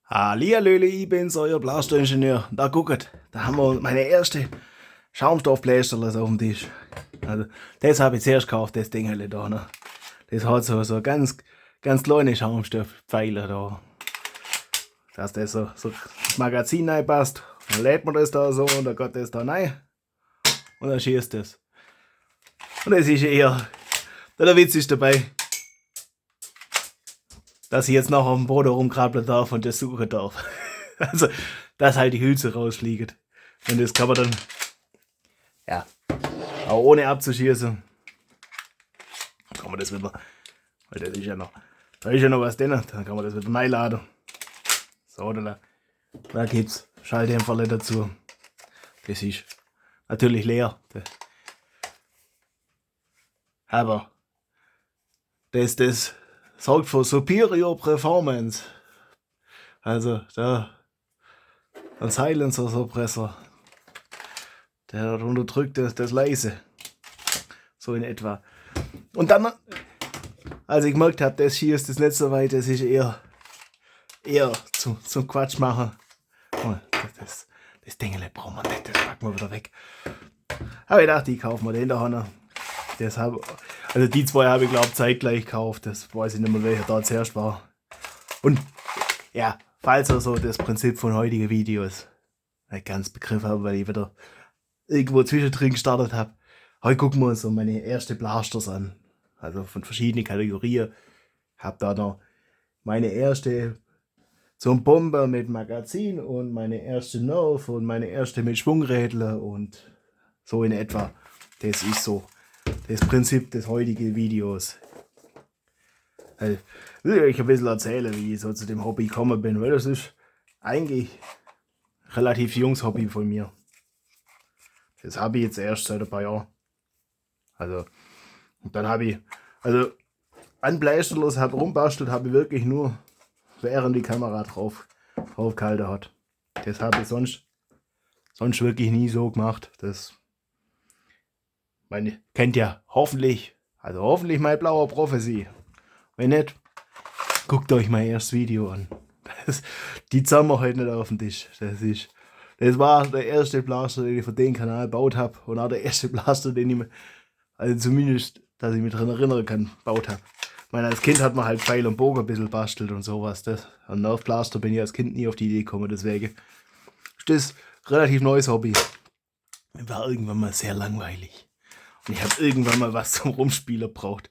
Hallihallöle, ich bin's, euer Blastoingenieur. Da guckt, da haben wir meine erste Schaumstoffblästerle auf dem Tisch. Also, das habe ich zuerst gekauft, das Ding da. Ne? Das hat so ganz kleine Schaumstoffpfeiler da. Dass das so das Magazin reinpasst. Dann lädt man das da so und dann geht das da rein. Und dann schießt das. Und das ist eher, der Witz ist dabei, dass ich jetzt noch auf dem Boden rumkrabbeln darf und das suchen darf. Also, dass halt die Hülse rausfliegt. Und das kann man dann, ja, auch ohne abzuschießen, kann man das wieder, weil das ist ja noch, da ist ja noch was drin, dann kann man das wieder reinladen. So, da gibt's Schalldämpferle dazu. Das ist natürlich leer. Aber das sorgt für Superior Performance. Also da ein Silencer Suppressor, der unterdrückt das leise. So in etwa. Und dann, als ich gemerkt habe, das hier ist das nicht so weit, das ist eher zum Quatsch machen. Das Ding brauchen wir nicht, das packen wir wieder weg. Aber ich dachte, ich kaufe mir den da hin. Also die zwei habe ich glaube zeitgleich gekauft, das weiß ich nicht mehr welcher da zuerst war. Und ja, falls ihr so das Prinzip von heutigen Videos nicht ganz begriffen habt, weil ich wieder irgendwo zwischendrin gestartet habe, heute gucken wir uns so meine erste Blasters an. Also von verschiedenen Kategorien. Hab da noch meine erste zum Bomber mit Magazin und meine erste Nerf und meine erste mit Schwungrädler und so in etwa. Das ist so das Prinzip des heutigen Videos. Also, will ich euch ein bisschen erzählen, wie ich so zu dem Hobby gekommen bin, weil das ist eigentlich ein relativ junges Hobby von mir. Das habe ich jetzt erst seit ein paar Jahren. Also, und dann habe ich, also an Bleisterlos habe rumbastelt, habe ich wirklich nur während die Kamera drauf gehalten hat. Das habe ich sonst wirklich nie so gemacht. Das kennt ja hoffentlich mein blauer Prophecy. Wenn nicht, guckt euch mein erstes Video an. Die zahlen wir heute nicht auf den Tisch. Das war der erste Blaster, den ich für den Kanal gebaut habe. Und auch der erste Blaster, den ich mir, also zumindest, dass ich mich daran erinnern kann, gebaut habe. Ich meine, als Kind hat man halt Pfeil und Bogen ein bisschen bastelt und sowas. Ein Nerf Blaster bin ich als Kind nie auf die Idee gekommen, deswegen ist das ein relativ neues Hobby. War irgendwann mal sehr langweilig. Und ich habe irgendwann mal was zum Rumspielen gebraucht.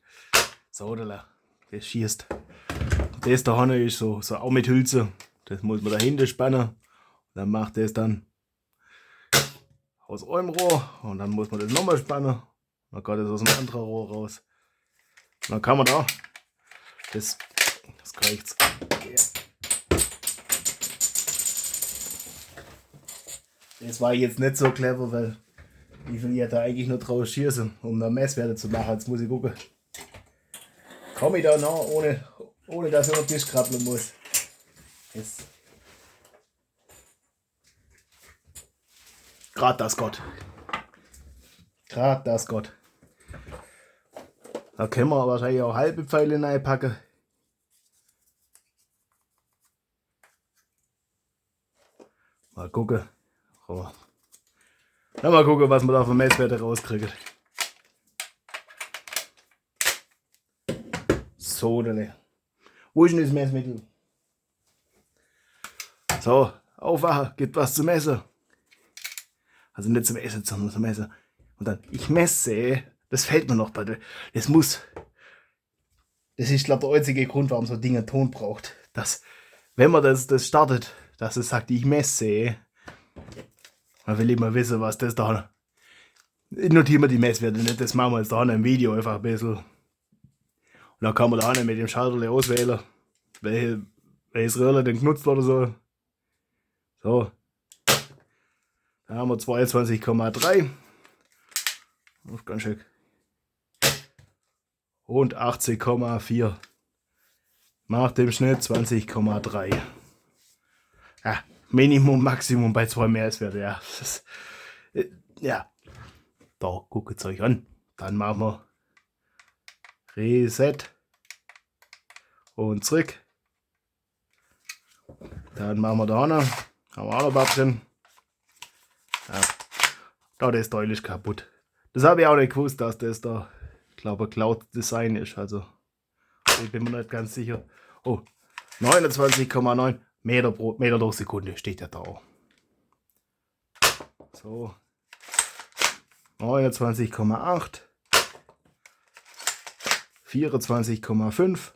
So, das schießt. Das da vorne ist so auch mit Hülse. Das muss man dahinter spannen. Dann macht das dann aus einem Rohr. Und dann muss man das nochmal spannen. Dann geht das aus einem anderen Rohr raus. Und dann kann man da das reicht's. Das war jetzt nicht so clever, weil ich will ja da eigentlich nur draus schießen, um da Messwerte zu machen. Jetzt muss ich gucken. Komme ich da noch, ohne dass ich auf den Tisch krabbeln muss. Gerade das Gott. Da können wir wahrscheinlich auch halbe Pfeile reinpacken. Mal gucken. Oh. Mal gucken, was wir da für Messwerte rauskriegen. So, wo ist denn das Messmittel? So, aufwachen, gibt was zu messen. Also nicht zum Essen, sondern zum Messen. Und dann, ich messe, das fällt mir noch bei dir. Das ist, glaube ich, der einzige Grund, warum so Dinge Ton braucht. Dass, wenn man das startet, dass es sagt, ich messe, man will immer wissen, was das da. Notieren wir die Messwerte nicht, das machen wir jetzt da im Video einfach ein bisschen. Und dann kann man da mit dem Schalter auswählen, welches Röhrle denn genutzt oder so. So. Da haben wir 22,3. Ganz schön. Und 80,4. Macht dem Schnitt 20,3. Ja, Minimum, Maximum bei 2 Messwerte. Ja. Ja. Da guckt es euch an. Dann machen wir Reset und zurück. Dann machen wir da hinten. Haben wir auch noch ein paar drin. Ja. Da ist deutlich kaputt. Das habe ich auch nicht gewusst, dass das da, ich glaube, Cloud Design ist. Also, ich bin mir nicht ganz sicher. Oh, 29,9 Meter pro Sekunde steht ja da auch. So. 29,8. 24,5.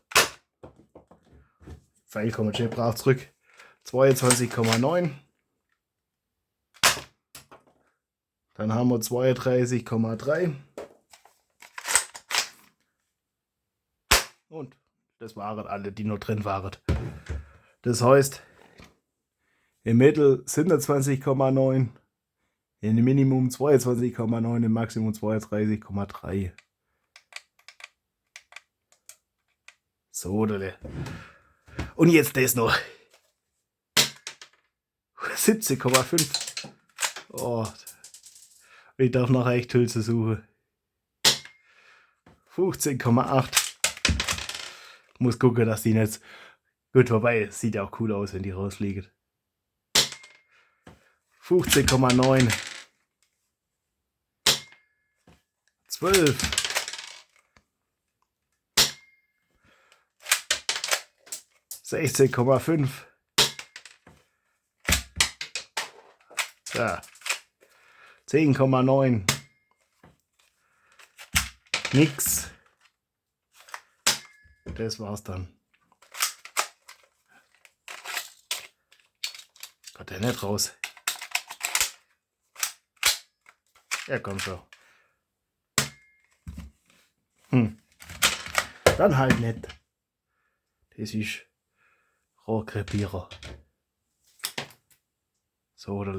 Pfeil kommt schön brav zurück. 22,9. Dann haben wir 32,3. Und das waren alle, die noch drin waren. Das heißt, im Mittel 27,9, im Minimum 22,9, im Maximum 32,3. So, Dole. Und jetzt das noch. 17,5. Oh. Ich darf noch echt Hülse suchen. 15,8. Muss gucken, dass die nicht gut vorbei ist. Sieht auch cool aus, wenn die rausfliegen. 15,9. 12. 16,5. Ja. 10,9. Nix. Das war's dann. Kommt der nicht raus? Ja, komm schon. Dann halt nicht. Das ist Rohrkrepierer. So, oder?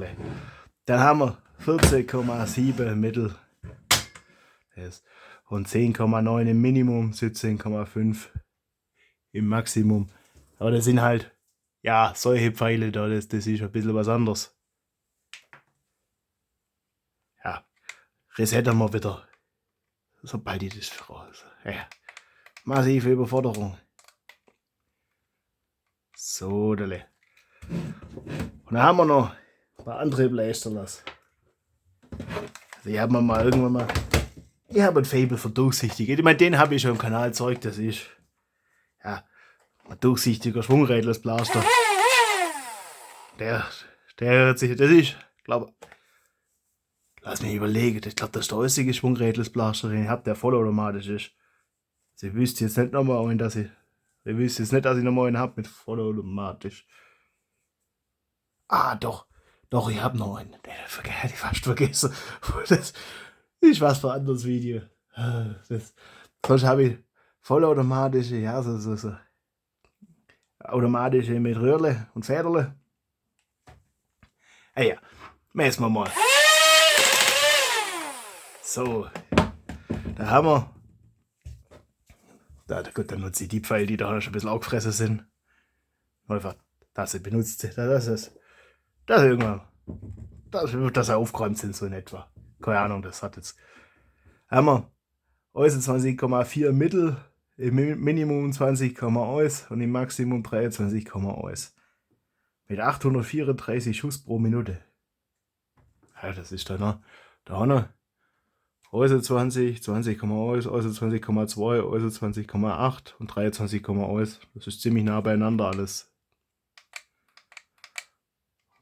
Dann haben wir 14,7 Mittel. Und 10,9 im Minimum, 17,5 im Maximum. Aber das sind halt, ja, solche Pfeile da, das ist ein bisschen was anderes. Ja, resetten wir wieder. Sobald ich das raus. Ja, massive Überforderung. So, dale. Und dann haben wir noch ein paar andere Bleisterlass. Also ich habe mir mal irgendwann mal. Ich habe ein Faible für durchsichtige. Ich meine, den habe ich schon im Kanal gezeigt. Das ist ja ein durchsichtiger Schwungrädelsblaster. Der hört sich. Das ist, glaube lass mich überlegen. Ich glaube, das ist der einzige Schwungrädelsblaster, den ich habe, der vollautomatisch ist. Also ich wüsste jetzt nicht nochmal einen, dass ich nochmal einen habe mit vollautomatisch. Ah, doch, ich habe noch einen. Den hätte ich fast vergessen. Das ist was für ein anderes Video. Sonst habe ich vollautomatische, ja, so automatische mit Röhrle und Federle. Ah ja, messen wir mal. So, da haben wir. Gut, dann nutze ich die Pfeile, die da schon ein bisschen aufgefressen sind. Einfach, dass sie benutzt sind. Das irgendwann. Dass sie aufgeräumt sind, so in etwa. Keine Ahnung, das hat jetzt. Haben wir 21,4 Mittel, im Minimum 20,1 und im Maximum 23,1. Mit 834 Schuss pro Minute. Ja, das ist dann da vorne. 20, 20,1, 20,2, 20,8 und 23,1. Das ist ziemlich nah beieinander alles.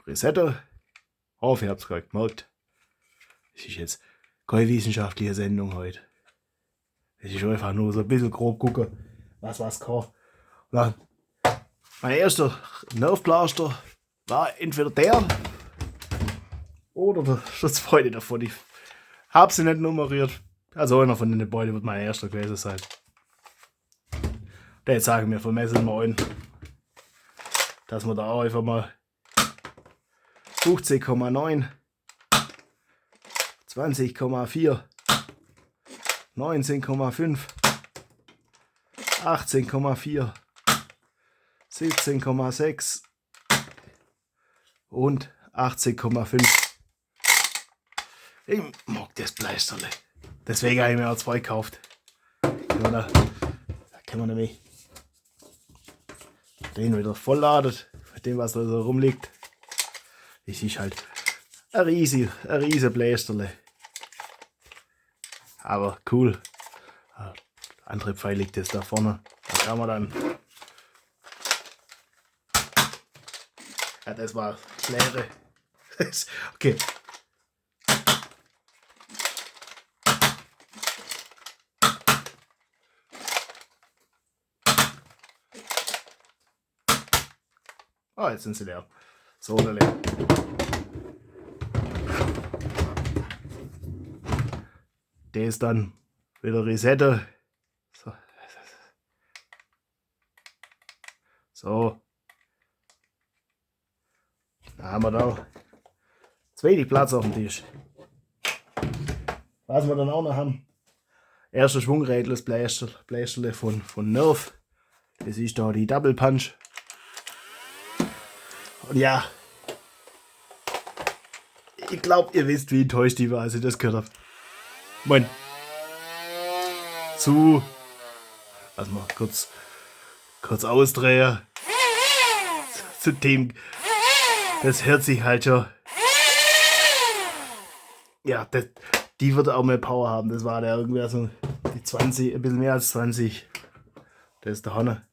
Resetter. Auf, ihr habt es gerade gemerkt. Das ist jetzt keine wissenschaftliche Sendung heute. Es ist einfach nur so ein bisschen grob gucken, was kann. Dann, mein erster Nerfblaster war entweder der oder der zweite davon. Ich habe sie nicht nummeriert. Also einer von den beiden wird mein erster gewesen sein. Der jetzt sagen wir vermessen mal ein, dass wir da auch einfach mal 15,9, 20,4, 19,5, 18,4, 17,6 und 18,5. Ich mag das Bleisterle. Deswegen habe ich mir auch 2 gekauft. Da können wir nämlich den wieder vollladen. mit dem, was da so rumliegt. Das ist halt ein riese Blästerle. Aber cool. Der andere Pfeil liegt jetzt da vorne. Da kann man dann. Ja, das war das Leere. Okay. Ah, jetzt sind sie leer. So oder leer. Der ist dann wieder Resette. So. So. Da haben wir da zweite Platz auf dem Tisch. Was wir dann auch noch haben. Erster Schwungrädel, das Blästerle von Nerf. Das ist da die Double Punch. Und ja, ich glaube, ihr wisst, wie enttäuscht ich war, als ich das gehört habe. Moin. Lass mal kurz ausdrehen. Zu dem, das hört sich halt schon. Ja, die wird auch mehr Power haben. Das war der irgendwer so die 20, ein bisschen mehr als 20. Das ist der Hanne.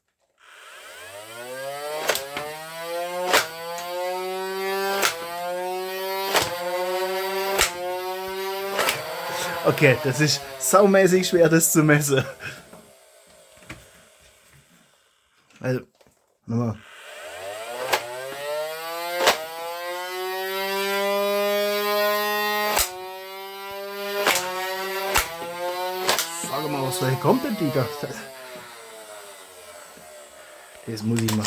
Okay, das ist saumäßig schwer, das zu messen. Also, nochmal. Sag mal, aus welcher kommt denn die da? Das muss ich mal.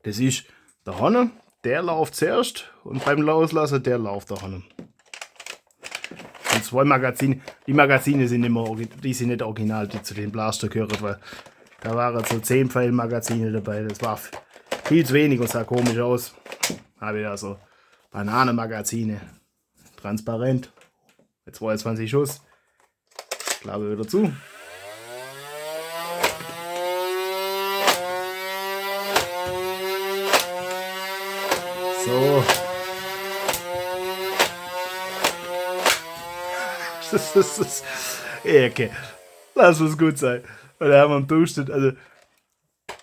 Das ist der Hanne. Der läuft zuerst und beim Loslassen der läuft der Hanne. Und zwei Magazine, die Magazine sind die sind nicht original, die zu den Blaster gehören, weil da waren so 10 Pfeilmagazine dabei. Das war viel zu wenig und sah komisch aus. Habe ich also Bananenmagazine. Transparent. Mit 22 Schuss. Klappe wieder zu. So. Okay. Lass uns gut sein. Weil da haben wir im Durchschnitt, also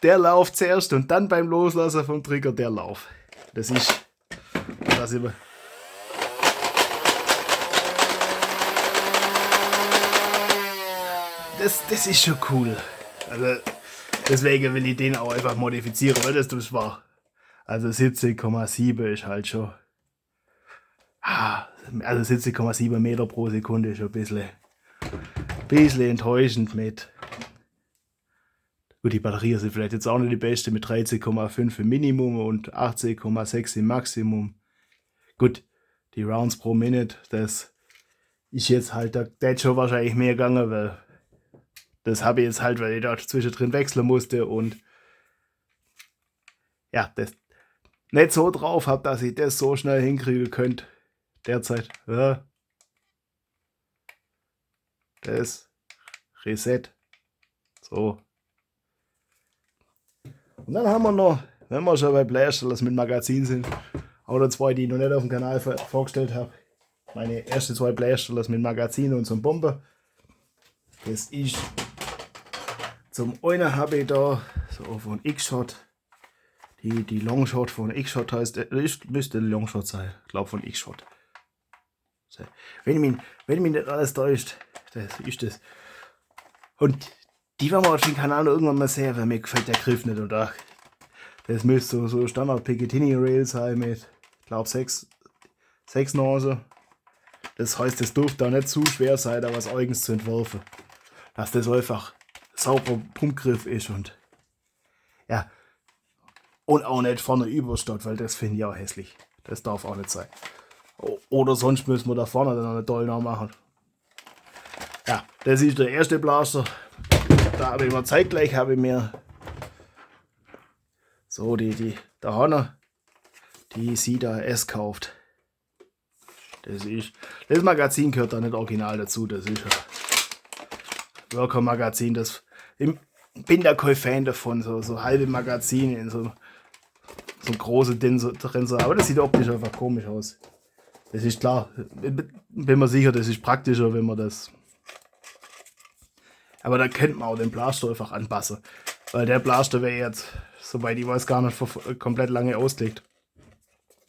der Lauf zuerst und dann beim Loslassen vom Trigger der Lauf. Das ist. Das immer. Das ist schon cool. Also deswegen will ich den auch einfach modifizieren, weil das war. Also 17,7 ist halt schon. Also 17,7 Meter pro Sekunde ist schon ein bisschen enttäuschend mit. Gut, die Batterie ist vielleicht jetzt auch nicht die beste mit 13,5 im Minimum und 18,6 im Maximum. Gut, die Rounds pro Minute, das ist jetzt halt, da hätte schon wahrscheinlich mehr gegangen, weil das habe ich jetzt halt, weil ich da zwischendrin wechseln musste und ja, das nicht so drauf habe, dass ich das so schnell hinkriegen könnte. Derzeit. Ja. Das. Reset. So. Und dann haben wir noch, wenn wir schon bei Blästerlers mit Magazin sind, oder zwei, die ich noch nicht auf dem Kanal vorgestellt habe. Meine ersten 2 Blästerlers mit Magazin und so einem Bomber. Das ist zum einen habe ich da so von X-Shot. Die Longshot von X-Shot heißt, müsste Longshot sein. Ich glaube von X-Shot. So. Wenn mich nicht alles täuscht, das ist das. Und die werden wir auf dem Kanal irgendwann mal sehen, weil mir gefällt der Griff nicht. Oder das müsste so Standard Picatinny Rail sein mit, ich glaube, 6 Nase. Das heißt, es dürfte auch nicht zu schwer sein, da was eigens zu entwerfen. Dass das einfach sauber Pumpgriff ist und ja. Und auch nicht vorne überstatt, weil das finde ich auch hässlich. Das darf auch nicht sein. Oder sonst müssen wir da vorne dann noch eine toll machen. Ja, das ist der erste Blaster. Da habe ich mir zeitgleich so der Hanne, die Sida S kauft. Das Magazin gehört da nicht original dazu. Das ist ein Worker Magazin. bin da kein Fan davon, so halbe Magazine in so große Dinge drin. Aber das sieht optisch einfach komisch aus. Das ist klar. Bin mir sicher, das ist praktischer, wenn man das. Aber da könnte man auch den Blaster einfach anpassen. Weil der Blaster wäre jetzt, soweit ich weiß, gar nicht komplett lange ausgelegt.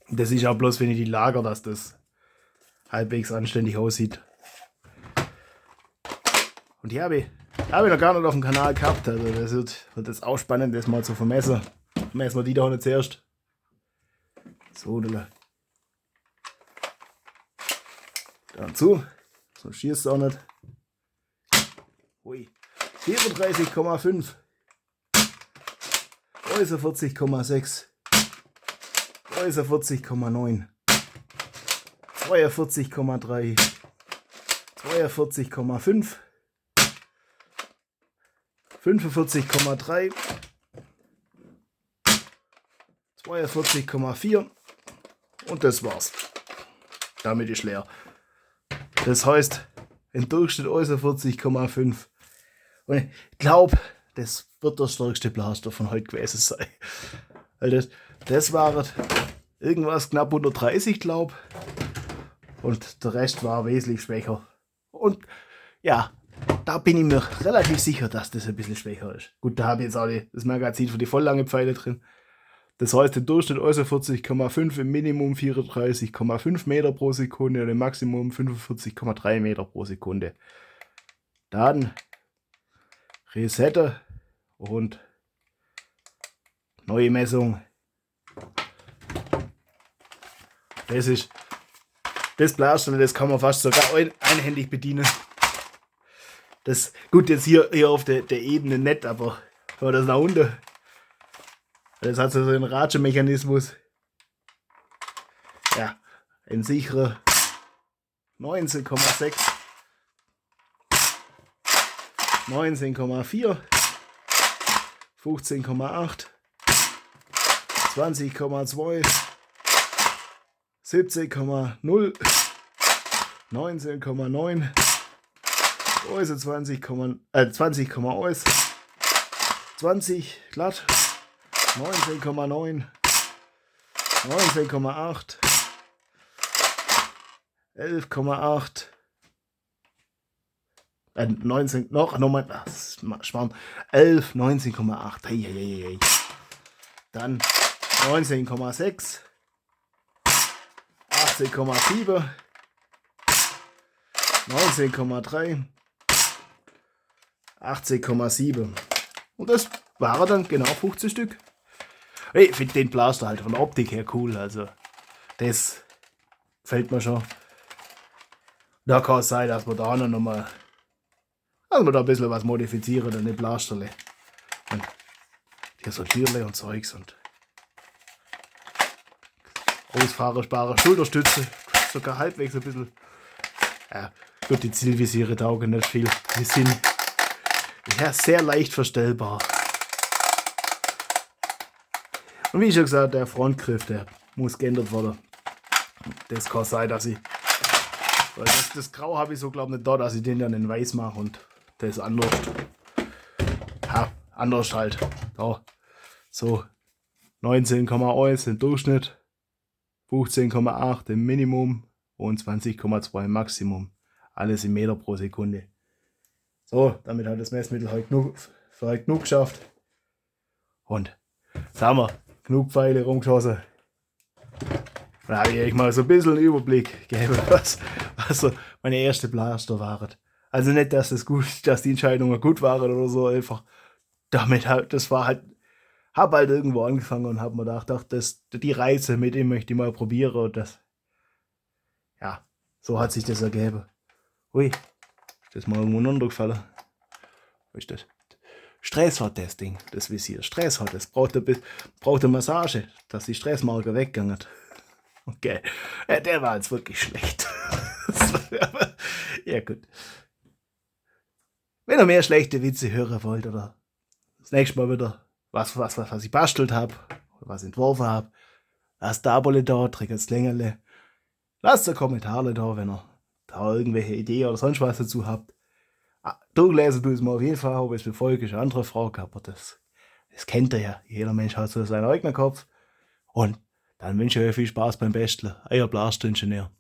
Das ist auch bloß, wenn ich die lager, dass das halbwegs anständig aussieht. Und die habe ich noch gar nicht auf dem Kanal gehabt. Also das wird jetzt auch spannend, das mal zu vermessen. Messen wir die da nicht zuerst. So, dann zu. So schießt es auch nicht. Ui. 34,5. 40,6. 40,9. 42,3. 42,5. 45,3. 42,4. Und das war's. Damit ist leer. Das heißt, im Durchschnitt 40,5. Und ich glaube, das wird der stärkste Blaster von heute gewesen sein. Weil das war irgendwas knapp unter 30, glaube ich. Und der Rest war wesentlich schwächer. Und ja, da bin ich mir relativ sicher, dass das ein bisschen schwächer ist. Gut, da habe ich jetzt auch das Magazin für die volllange Pfeile drin. Das heißt, im Durchschnitt 40,5, im Minimum 34,5 Meter pro Sekunde und im Maximum 45,3 Meter pro Sekunde. Dann Resette und neue Messung. Das Blaster, das kann man fast sogar einhändig bedienen. Das gut jetzt hier auf der Ebene nicht, aber wenn man das nach unten. Das hat so einen Ratschemechanismus. Ja, ein sicherer 19,6, 19,4, 15,8, 20,2, 17,0, 19,9, 20,1, 20 glatt. 19,9, 19,8, 11,8, 19, nochmal, Schmarrn, 11, 19,8, dann 19,6, 18,7, 19,3, 18,7 und das waren dann genau 50 Stück. Ich finde den Blaster halt von der Optik her cool, also das gefällt mir schon. Da kann es sein, dass wir da noch mal, dass wir da ein bisschen was modifizieren an den Blasterle. Und hier so Türle und Zeugs und ausfahrbare Schulterstütze, sogar halbwegs ein bisschen. Ja, gut, die Zielvisiere taugen nicht viel. Die sind ja sehr leicht verstellbar. Und wie schon gesagt, der Frontgriff, der muss geändert werden. Das kann sein, dass ich. Weil das Grau habe ich so, glaube ich, nicht da, dass ich den dann in weiß mache und das anders. Ja, anders halt. Da. So 19,1 im Durchschnitt, 15,8 im Minimum und 20,2 im Maximum. Alles in Meter pro Sekunde. So, damit hat das Messmittel für heute genug geschafft. Und jetzt haben wir genug Pfeile rumgeschossen. Da habe ich euch mal so ein bisschen einen Überblick gegeben, was so meine erste Blaster waren. Also nicht, dass die Entscheidungen gut waren oder so, einfach damit halt, das war halt, habe halt irgendwo angefangen und habe mir gedacht, die Reise mit ihm möchte ich mal probieren und das, ja, so hat sich das ergeben. Ui, ist das mal irgendwo runtergefallen? Was ist das? Stress hat das Ding, das Visier. Stress hat es. Braucht eine Massage, dass die Stressmarke weggegangen hat. Okay. Ja, der war jetzt wirklich schlecht. Ja, gut. Wenn ihr mehr schlechte Witze hören wollt oder das nächste Mal wieder was ich bastelt habe oder was entworfen habe, lasst ein Abo da, drückt das Längerle. Lasst ein Kommentar da, wenn ihr da irgendwelche Ideen oder sonst was dazu habt. Durchlesen tue ich es mir auf jeden Fall, ob es befolge, ist eine andere Frage, aber das kennt ihr ja. Jeder Mensch hat so seinen eigenen Kopf. Und dann wünsche ich euch viel Spaß beim Basteln. Euer Blastingenieur.